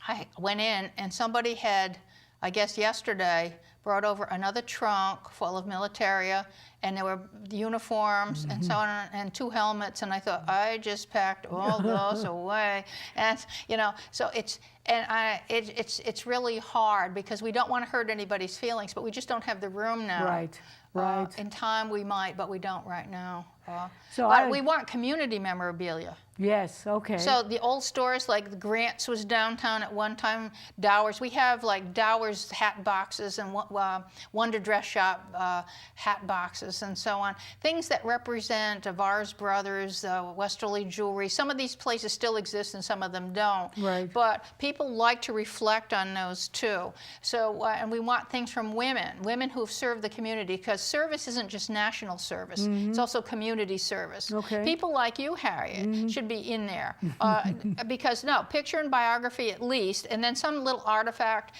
I went in, and somebody had, I guess yesterday, brought over another trunk full of militaria, and there were uniforms and so on, and 2 helmets, and I thought, I just packed all those away. And so it's really hard, because we don't want to hurt anybody's feelings, but we just don't have the room now. Right. Right. In time we might, but we don't right now. So we want community memorabilia. Yes, okay. So the old stores, like the Grants was downtown at one time, Dowers. We have like Dowers hat boxes and Wonder Dress Shop hat boxes and so on. Things that represent Vars Brothers, Westerly jewelry. Some of these places still exist and some of them don't. Right. But people like to reflect on those too. So, and we want things from women who have served the community, because service isn't just national service. It's also community service. Okay. People like you, Harriet, should be in there, because picture and biography at least, and then some little artifact.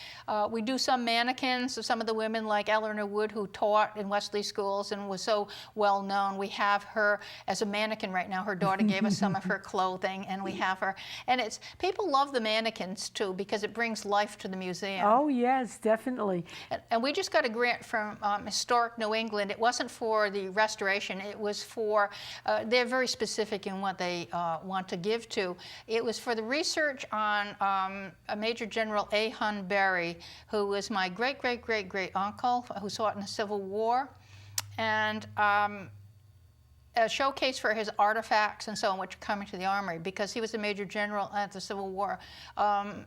We do some mannequins of some of the women, like Eleanor Wood, who taught in Westerly schools and was so well known. We have her as a mannequin right now. Her daughter gave us some of her clothing, and we have her. And people love the mannequins too, because it brings life to the museum. Oh yes, definitely. And we just got a grant from Historic New England. It wasn't for the restoration. It was for, they're very specific in what they want to give to. It was for the research on Major General A. Hun Berry, who was my great uncle, who fought in the Civil War, and a showcase for his artifacts and so on, which are coming to the Armory, because he was a Major General at the Civil War.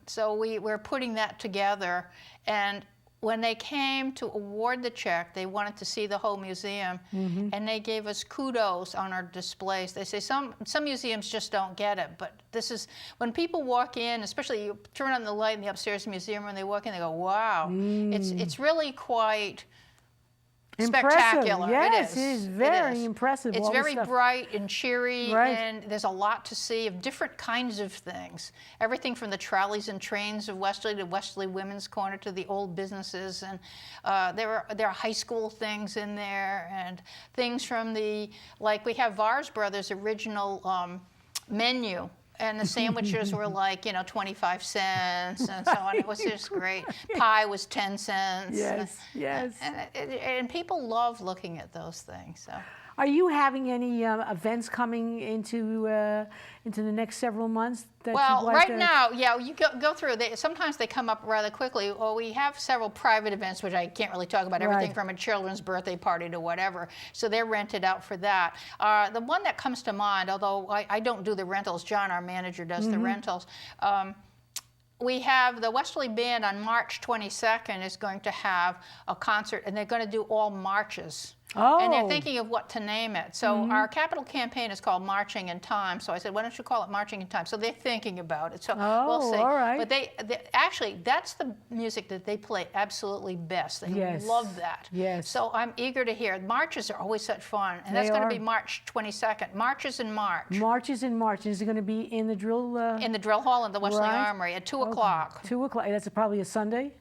So we're putting that together, and when they came to award the check, they wanted to see the whole museum, and they gave us kudos on our displays. They say some museums just don't get it, but this is, when people walk in, especially you turn on the light in the upstairs museum, when they walk in, they go, wow, it's really quite spectacular. Yes, it is very impressive. It's very bright and cheery, Right. and there's a lot to see of different kinds of things. Everything from the trolleys and trains of Westerly to Westerly Women's Corner to the old businesses, and there are high school things in there, and things from like we have Vars Brothers' original menu. And the sandwiches were like, 25 cents and so on. It was just great. Pie was 10 cents. Yes, yes. And people love looking at those things. So. Are you having any events coming into the next several months? That Well, right now, yeah, you go through. Sometimes they come up rather quickly. Well, we have several private events, which I can't really talk about. Everything Right. from a children's birthday party to whatever. So they're rented out for that. The one that comes to mind, although I don't do the rentals, John, our manager, does the rentals. We have the Westerly Band on March 22nd is going to have a concert, and they're going to do all marches. Oh. And they're thinking of what to name it. So our capital campaign is called Marching in Time. So I said, why don't you call it Marching in Time? So they're thinking about it. So we'll see. All right. But actually, that's the music that they play absolutely best. They Yes. love that. Yes. So I'm eager to hear it. Marches are always such fun. And that's They going to are. be March 22nd. Marches in March. Marches in March. Is it going to be in the drill? In the drill hall in the Westerly Right. Armory at 2 o'clock. 2 o'clock. That's probably a Sunday?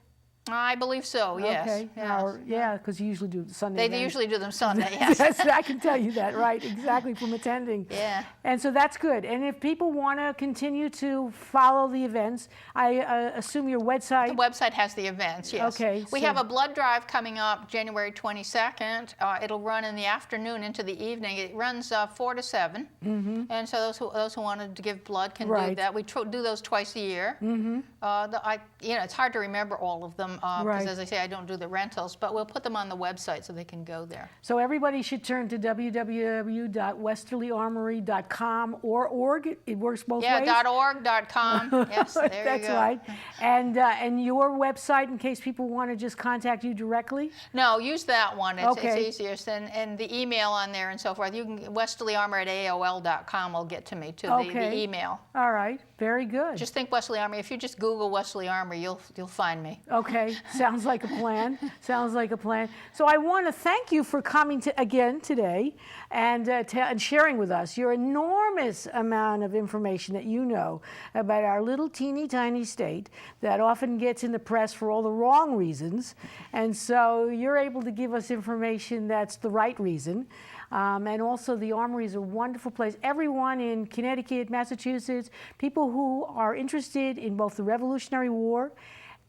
I believe so, yes. Okay. Yes. Yeah, because you usually do the Sunday. They usually do them Sunday, yes. Yes, I can tell you that, right, exactly, from attending. Yeah. And so that's good. And if people want to continue to follow the events, I assume your website... The website has the events, yes. Okay, We so- have a blood drive coming up January 22nd. It'll run in the afternoon into the evening. It runs 4 to 7. And so those who wanted to give blood can do Right. that. We do those twice a year. It's hard to remember all of them. them, because Right. as I say, I don't do the rentals, but we'll put them on the website so they can go there. So everybody should turn to www.westerlyarmory.com or org. It works both ways. Yeah, .org.com. Yes, there you go. That's right. And your website, in case people want to just contact you directly. No, use that one. It's Okay. easiest. And the email on there and so forth. You can westerlyarmor@aol.com will get to me too. Okay. The email. All right. Very good. Just think Westerly Armory. If you just Google Westerly Armory, you'll find me. Okay, sounds like a plan. Sounds like a plan. So I want to thank you for coming again today and sharing with us your enormous amount of information that you know about our little teeny tiny state that often gets in the press for all the wrong reasons. And so you're able to give us information that's the right reason. And also the Armory is a wonderful place. Everyone in Connecticut, Massachusetts, people who are interested in both the Revolutionary War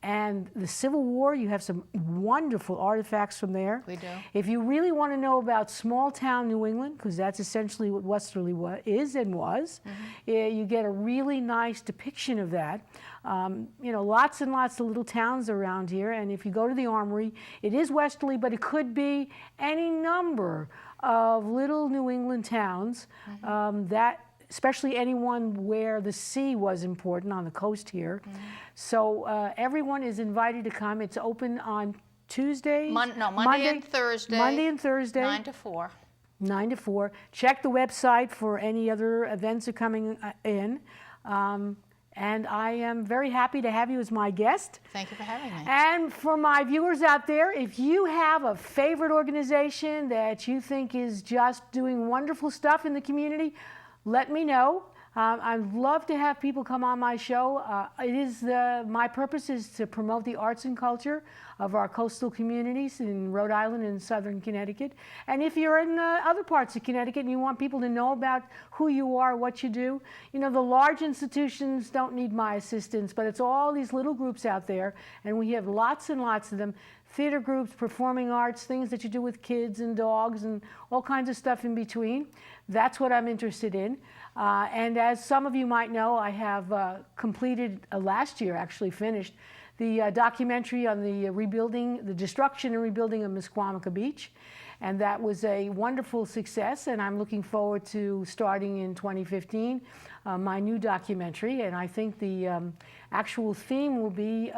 and the Civil War, you have some wonderful artifacts from there. We do. If you really want to know about small town New England, because that's essentially what Westerly is and was, you get a really nice depiction of that. You know, lots and lots of little towns around here, and if you go to the Armory, it is Westerly, but it could be any number of little New England towns that, especially anyone where the sea was important on the coast here. So everyone is invited to come. It's open on Tuesday? Monday and Thursday. Monday and Thursday. 9 to 4. 9 to 4. Check the website for any other events that are coming in. And I am very happy to have you as my guest. Thank you for having me. And for my viewers out there, if you have a favorite organization that you think is just doing wonderful stuff in the community, let me know. I'd love to have people come on my show. My purpose is to promote the arts and culture of our coastal communities in Rhode Island and southern Connecticut. And if you're in other parts of Connecticut and you want people to know about who you are, what you do, you know, the large institutions don't need my assistance, but it's all these little groups out there, and we have lots and lots of them. Theater groups, performing arts, things that you do with kids and dogs and all kinds of stuff in between. That's what I'm interested in. And as some of you might know, I have completed, last year actually finished, the documentary on the the destruction and rebuilding of Misquamica Beach. And that was a wonderful success, and I'm looking forward to starting in 2015 my new documentary. And I think the actual theme will be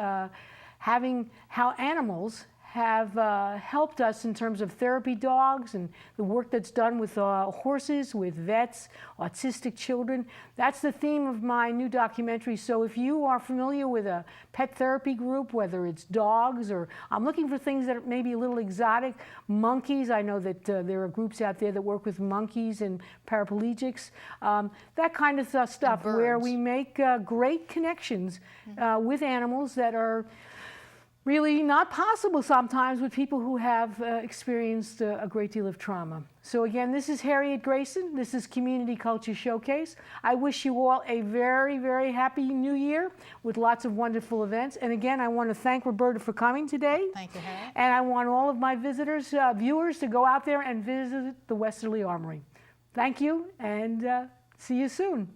having how animals have helped us in terms of therapy dogs and the work that's done with horses, with vets, autistic children. That's the theme of my new documentary. So if you are familiar with a pet therapy group, whether it's dogs or I'm looking for things that are maybe a little exotic, monkeys. I know that there are groups out there that work with monkeys and paraplegics, that kind of stuff where we make great connections with animals that are really not possible sometimes with people who have experienced a great deal of trauma. So again, this is Harriet Grayson. This is Community Culture Showcase. I wish you all a very, very happy new year with lots of wonderful events. And again, I want to thank Roberta for coming today. Thank you, Harriet. And I want all of my visitors, viewers, to go out there and visit the Westerly Armory. Thank you, and see you soon.